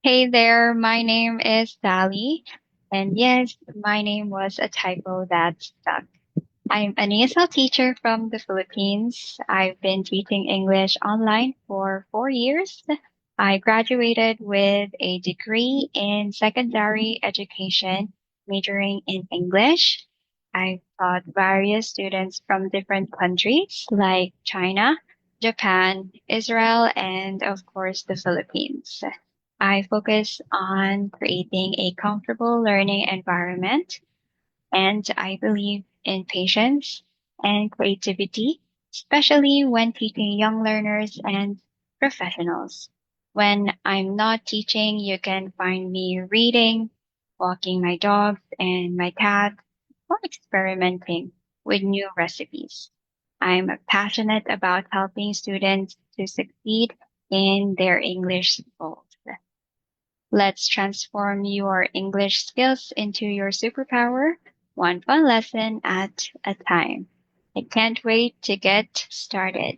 Hey there, my name is Sally. And yes, my name was a typo that stuck. I'm an ESL teacher from the Philippines. I've been teaching English online for 4 years. I graduated with a degree in secondary education, majoring in English. I've taught various students from different countries like China, Japan, Israel, and of course the Philippines. I focus on creating a comfortable learning environment, and I believe in patience and creativity, especially when teaching young learners and professionals. When I'm not teaching, you can find me reading, walking my dogs and my cat, or experimenting with new recipes. I'm passionate about helping students to succeed in their English goals. Let's transform your English skills into your superpower, one fun lesson at a time. I can't wait to get started.